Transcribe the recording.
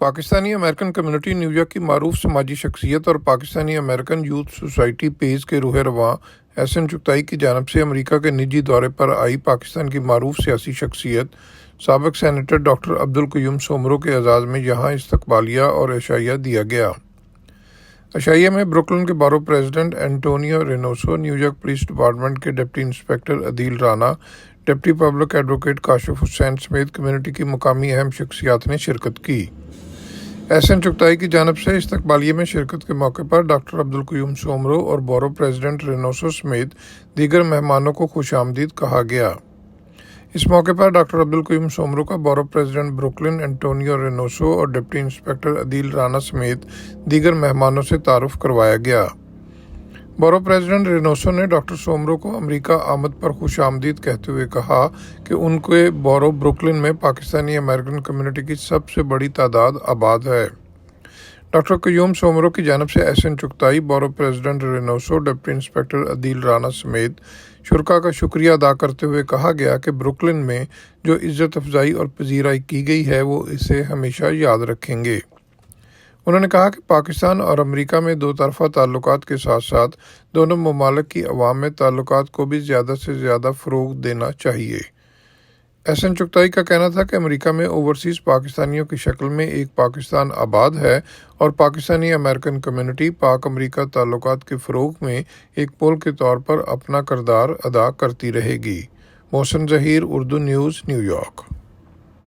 Pakistani American community New York की मारूफ समाजी शख्सियत और Pakistani American youth society page के रूह रवां एहसन चुगताई की जानब से अमेरिका के निजी दौरे पर आई पाकिस्तान की मारूफ सियासी शख्सियत साबिक सेनेटर डॉक्टर अब्दुल क़य्यूम सोमरो के एजाज़ में यहाँ इस्तकबालिया और अशाइया दिया गया। अशाइया में ब्रुकलिन के borough president Antonio Reynoso, New York police department के deputy inspector Adeel Rana, deputy public advocate Kashif Hussain समेत कम्युनिटी की मुकामी अहम शख्सियात ने शिरकत की। एहसन चुगताई की जानब से इस्तकबालिया में शिरकत के मौके पर डॉक्टर अब्दुल क़य्यूम सोमरो और बारो प्रेसिडेंट रेनोसो समेत दीगर मेहमानों को खुशामदीद कहा गया। इस मौके पर डॉक्टर अब्दुल क़य्यूम सोमरो का बारो प्रेसिडेंट ब्रुकलिन एंटोनियो रेनोसो और डिप्टी इंस्पेक्टर अदील राना समेत दीगर मेहमानों से तारुफ करवाया गया। बारो प्रेसिडेंट रेनोसो ने डॉक्टर सोमरो को अमेरिका आमद पर खुशामदीद कहते हुए कहा कि उनके बारो ब्रुकलिन में पाकिस्तानी अमेरिकन कम्युनिटी की सबसे बड़ी तादाद आबाद है। डॉक्टर क़य्यूम सोमरो की जानब से Ahsan Chughtai, borough president Reynoso, deputy inspector Adeel Rana समेत शुरका का शुक्रिया अदा करते हुए कहा गया कि ब्रुकलिन में जो इज़्ज़त अफजाई और पजीराई की गई है वो इसे हमेशा याद रखेंगे। उन्होंने कहा कि पाकिस्तान और अमेरिका में दो तरफ़ा ताल्लुकात के साथ साथ दोनों ममालिक की अवाम में ताल्लुकात को भी ज़्यादा से ज़्यादा फ़रोग़ देना चाहिए। एहसन चुगताई का कहना था कि अमेरिका में ओवरसीज़ पाकिस्तानियों की शक्ल में एक पाकिस्तान आबाद है और पाकिस्तानी अमेरिकन कम्युनिटी पाक अमेरिका ताल्लुकात के फ़रोग़ में एक पुल के तौर पर अपना किरदार अदा करती रहेगी। Mohsin Zaheer, Urdu news, New York.